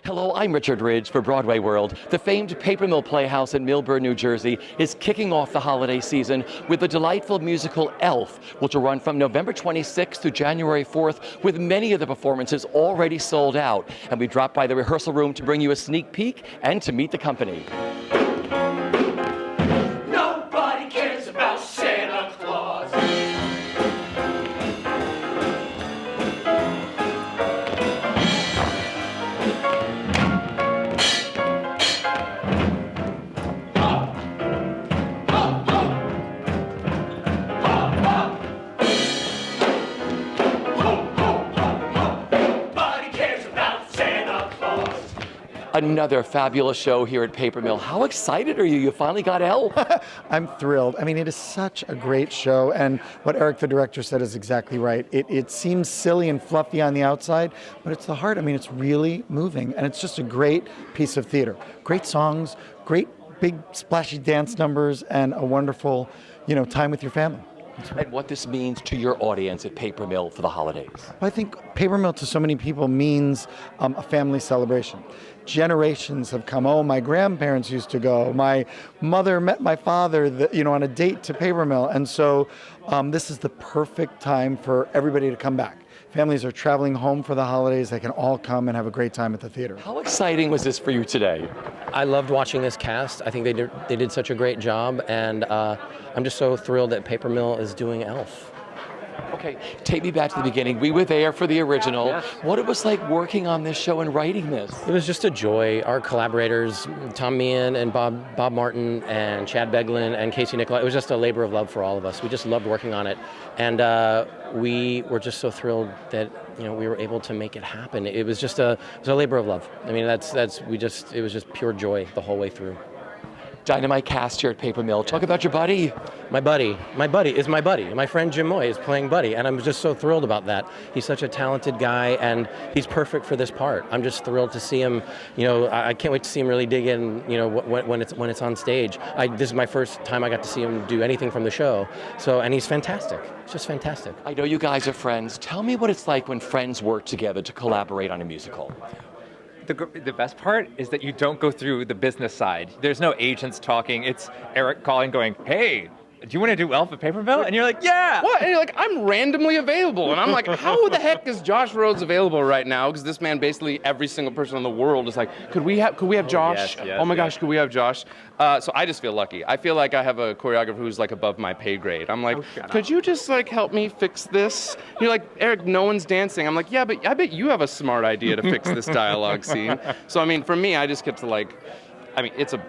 Hello, I'm Richard Ridge for Broadway World. The famed Paper Mill Playhouse in Millburn, New Jersey is kicking off the holiday season with the delightful musical Elf, which will run from November 26th to January 4th, with many of the performances already sold out. And we dropped by the rehearsal room to bring you a sneak peek and to meet the company. Nobody cares about Santa Claus. Another fabulous show here at Paper Mill. How excited are you? You finally got Elf. I'm thrilled. I mean, it is such a great show, and what Eric, the director, said is exactly right. It seems silly and fluffy on the outside, but it's the heart. I mean, it's really moving, and it's just a great piece of theater. Great songs, great big splashy dance numbers, and a wonderful, time with your family. And what this means to your audience at Paper Mill for the holidays. I think Paper Mill to so many people means a family celebration. Generations have come. Oh, my grandparents used to go. My mother met my father, on a date to Paper Mill. And so this is the perfect time for everybody to come back. Families are traveling home for the holidays. They can all come and have a great time at the theater. How exciting was this for you today? I loved watching this cast. I think they did such a great job, and I'm just so thrilled that Paper Mill is doing Elf. Okay, take me back to the beginning. We were there for the original. Yes. What it was like working on this show and writing this. It was just a joy. Our collaborators, Tom Meehan and Bob Martin and Chad Beglin and Casey Nicola, it was just a labor of love for all of us. We just loved working on it, and we were just so thrilled that we were able to make it happen. It was a labor of love. I mean, it was just pure joy the whole way through. Dynamite cast here at Paper Mill. Talk about your buddy. My buddy is my buddy. My friend Jim Moy is playing Buddy, and I'm just so thrilled about that. He's such a talented guy, and he's perfect for this part. I'm just thrilled to see him. I can't wait to see him really dig in. When it's on stage. This is my first time I got to see him do anything from the show. And he's fantastic. It's just fantastic. I know you guys are friends. Tell me what it's like when friends work together to collaborate on a musical. The best part is that you don't go through the business side. There's no agents talking. It's Eric calling, going, "Hey, do you want to do Elf at Paper Mill?" And you're like, "Yeah." What? And you're like, "I'm randomly available." And I'm like, how the heck is Josh Rhodes available right now? Because this man, basically every single person in the world is like, could we have Josh? Yes, oh my gosh, could we have Josh? So I just feel lucky. I feel like I have a choreographer who's like above my pay grade. I'm like, could you just like help me fix this? And you're like, "Eric, no one's dancing." I'm like, yeah, but I bet you have a smart idea to fix this dialogue scene. So I mean, for me, I just get to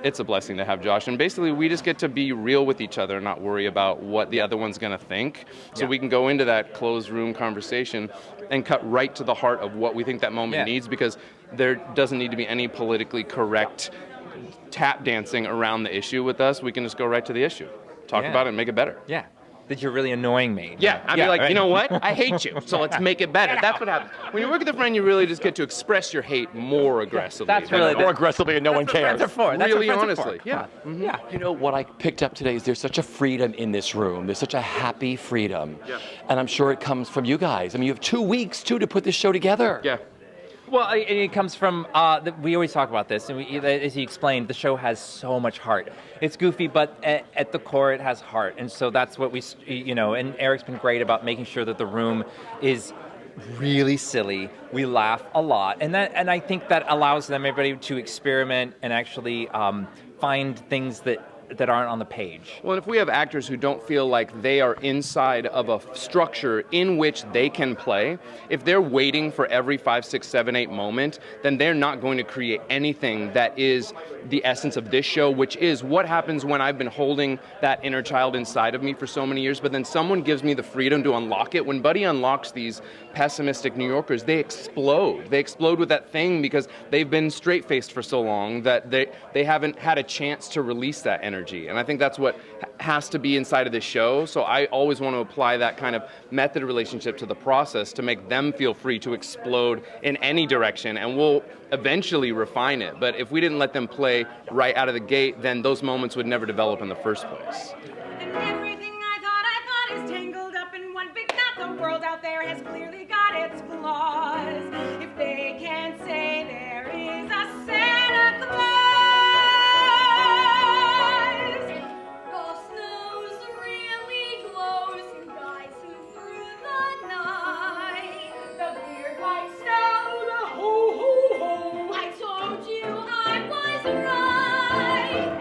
it's a blessing to have Josh, and basically we just get to be real with each other and not worry about what the other one's gonna think. So we can go into that closed room conversation and cut right to the heart of what we think that moment needs, because there doesn't need to be any politically correct tap dancing around the issue with us. We can just go right to the issue, talk about it and make it better. Yeah. That you're really annoying me. Yeah, I'd be like, right. You know what? I hate you, so let's make it better. That's what happens. When you work with a friend, you really just get to express your hate more aggressively. That's really more aggressively, and no one cares. That's what friends are for. Really, honestly. Yeah. Mm-hmm. Yeah. You know, what I picked up today is there's such a freedom in this room. There's such a happy freedom. Yeah. And I'm sure it comes from you guys. I mean, you have 2 weeks, too, to put this show together. Yeah. Well, it comes from, we always talk about this, and as he explained, the show has so much heart. It's goofy, but at the core, it has heart. And so that's what and Eric's been great about making sure that the room is really silly. We laugh a lot. And I think that allows everybody to experiment and actually find things that aren't on the page. Well, and if we have actors who don't feel like they are inside of a structure in which they can play, if they're waiting for every 5, 6, 7, 8 moment, then they're not going to create anything that is the essence of this show, which is what happens when I've been holding that inner child inside of me for so many years, but then someone gives me the freedom to unlock it. When Buddy unlocks these pessimistic New Yorkers, they explode. They explode with that thing because they've been straight-faced for so long that they haven't had a chance to release that energy. And I think that's what has to be inside of this show. So I always want to apply that kind of method relationship to the process to make them feel free to explode in any direction, and we'll eventually refine it. But if we didn't let them play right out of the gate, then those moments would never develop in the first place. And everything I thought is tangled up in one big knot. The world out there has clearly got its flaws. If they can't say there is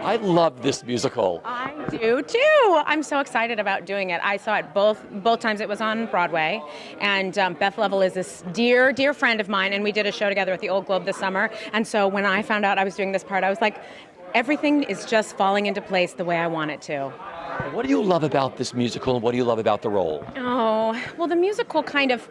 I love this musical. I do too. I'm so excited about doing it. I saw it both times it was on Broadway, and Beth Level is this dear, dear friend of mine, and we did a show together at the Old Globe this summer. And so when I found out I was doing this part, I was like, everything is just falling into place the way I want it to. What do you love about this musical, and what do you love about the role? Oh, well, the musical kind of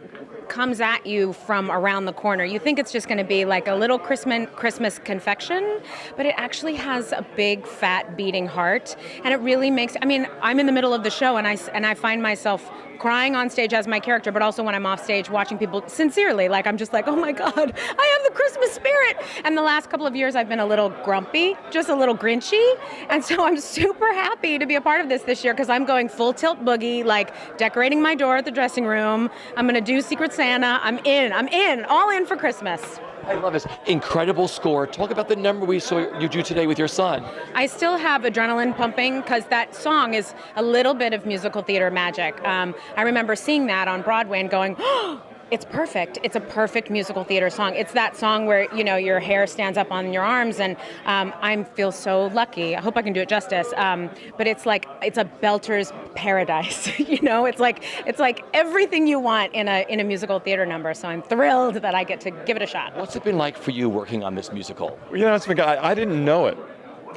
comes at you from around the corner. You think it's just going to be like a little Christmas confection, but it actually has a big, fat, beating heart, and it really makes. I mean, I'm in the middle of the show, and I find myself crying on stage as my character, but also when I'm off stage watching people sincerely, like I'm just like, oh my God, I have the Christmas spirit. And the last couple of years I've been a little grumpy, just a little grinchy. And so I'm super happy to be a part of this year because I'm going full tilt boogie, like decorating my door at the dressing room. I'm gonna do Secret Santa. I'm in, all in for Christmas. I love this. Incredible score. Talk about the number we saw you do today with your son. I still have adrenaline pumping because that song is a little bit of musical theater magic. I remember seeing that on Broadway and going, oh, it's perfect. It's a perfect musical theater song. It's that song where, you know, your hair stands up on your arms, and I feel so lucky. I hope I can do it justice. But it's like, it's a belter's paradise. You know, it's like everything you want in a musical theater number. So I'm thrilled that I get to give it a shot. What's it been like for you working on this musical? You know, I didn't know it.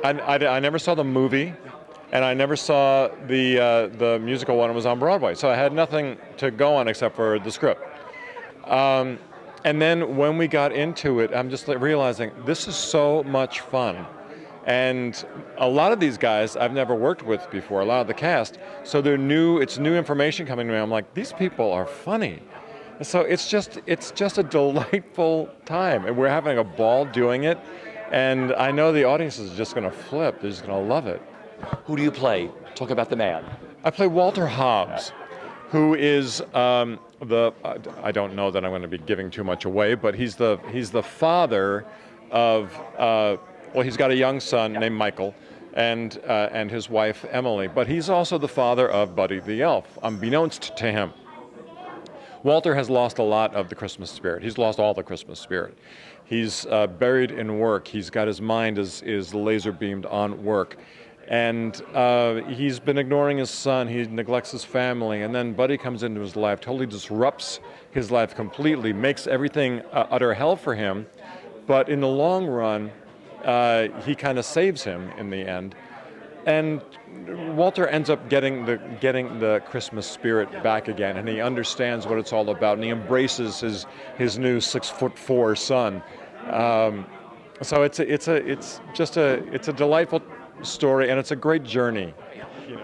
I never saw the movie, and I never saw the musical when it was on Broadway. So I had nothing to go on except for the script. And then when we got into it, I'm just realizing this is so much fun. And a lot of these guys I've never worked with before, a lot of the cast, so it's new information coming to me. I'm like, these people are funny. And so it's just a delightful time, and we're having a ball doing it. And I know the audience is just going to flip. They're just going to love it. Who do you play? Talk about the man. I play Walter Hobbs, who is I don't know that I'm going to be giving too much away, but he's the father of he's got a young son named Michael, and his wife Emily, but he's also the father of Buddy the Elf, unbeknownst to him. Walter has lost a lot of the Christmas spirit. He's lost all the Christmas spirit. He's buried in work. He's got his mind is laser beamed on work. And he's been ignoring his son. He neglects his family. And then Buddy comes into his life, totally disrupts his life completely, makes everything utter hell for him. But in the long run, he kind of saves him in the end. And Walter ends up getting the Christmas spirit back again, and he understands what it's all about, and he embraces his new 6'4" son. So it's a delightful story, and it's a great journey.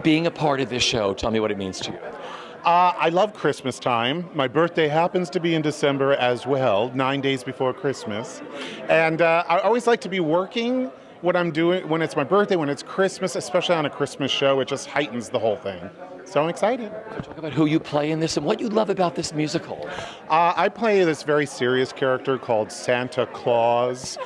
Being a part of this show, tell me what it means to you. I love Christmas time. My birthday happens to be in December as well, 9 days before Christmas. And I always like to be working what I'm doing when it's my birthday, when it's Christmas, especially on a Christmas show. It just heightens the whole thing. So I'm excited. So talk about who you play in this and what you love about this musical. I play this very serious character called Santa Claus.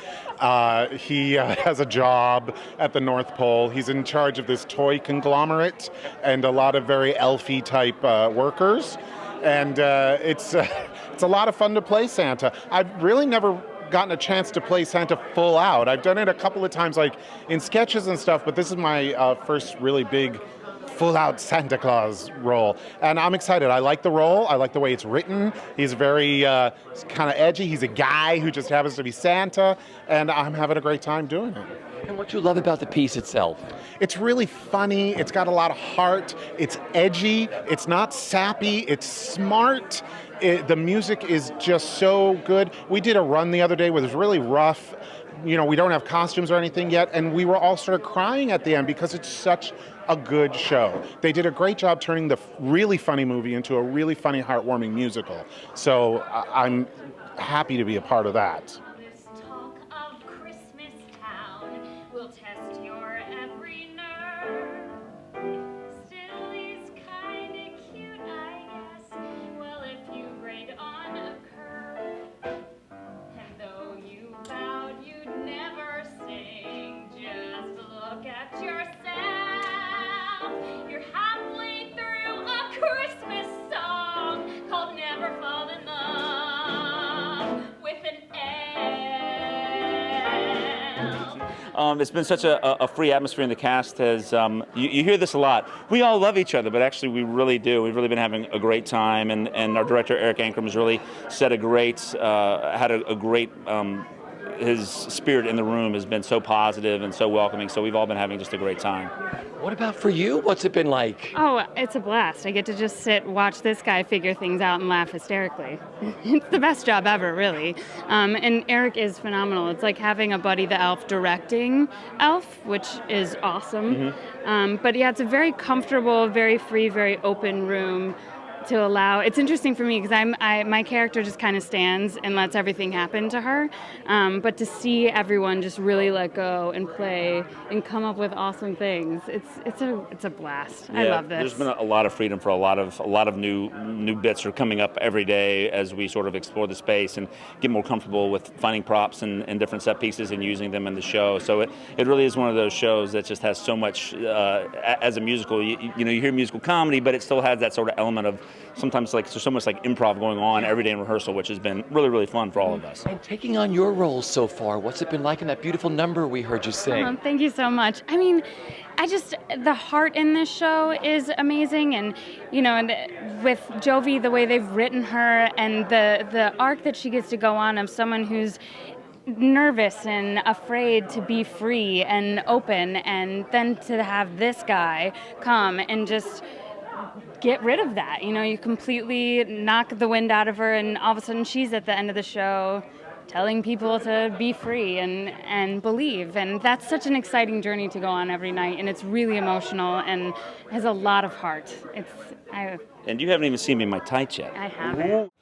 He has a job at the North Pole. He's in charge of this toy conglomerate and a lot of very elfy type workers. And it's a lot of fun to play Santa. I've really never gotten a chance to play Santa full out. I've done it a couple of times, like in sketches and stuff, but this is my first really big full-out Santa Claus role. And I'm excited. I like the role. I like the way it's written. He's very kind of edgy. He's a guy who just happens to be Santa, and I'm having a great time doing it. And what you love about the piece itself? It's really funny. It's got a lot of heart. It's edgy. It's not sappy. It's smart. The music is just so good. We did a run the other day where it was really rough. You know, we don't have costumes or anything yet, and we were all sort of crying at the end because it's such a good show. They did a great job turning the really funny movie into a really funny, heartwarming musical. So I'm happy to be a part of that. This talk of Christmastown will test your every nerve. Still, he's kinda cute, I guess. Well, if you grade on a curve. And though you vowed you'd never sing, just look at yourself. You're halfway through a Christmas song called Never Fall in Love with an L. It's been such a free atmosphere, and the cast has, you hear this a lot. We all love each other, but actually we really do. We've really been having a great time, and our director, Eric Ankrum, has really had a great, his spirit in the room has been so positive and so welcoming, so we've all been having just a great time. What about for you? What's it been like? Oh, it's a blast. I get to just watch this guy figure things out and laugh hysterically. It's the best job ever, really. And Eric is phenomenal. It's like having a Buddy the Elf directing Elf, which is awesome. But yeah, it's a very comfortable, very free, very open room to allow. It's interesting for me because my character just kind of stands and lets everything happen to her. But to see everyone just really let go and play and come up with awesome things, it's a blast. Yeah, I love this. There's been a lot of freedom for a lot of new bits are coming up every day as we sort of explore the space and get more comfortable with finding props and different set pieces and using them in the show. So it really is one of those shows that just has so much as a musical. You hear musical comedy, but it still has that sort of element of sometimes there's so much improv going on every day in rehearsal, which has been really, really fun for all of us. And taking on your roles so far, what's it been like in that beautiful number we heard you sing? Thank you so much. I mean, the heart in this show is amazing, and with Jovi, the way they've written her and the arc that she gets to go on of someone who's nervous and afraid to be free and open, and then to have this guy come and just get rid of that. You completely knock the wind out of her, and all of a sudden she's at the end of the show telling people to be free and believe. And that's such an exciting journey to go on every night, and it's really emotional and has a lot of heart. And you haven't even seen me in my tights yet. I haven't.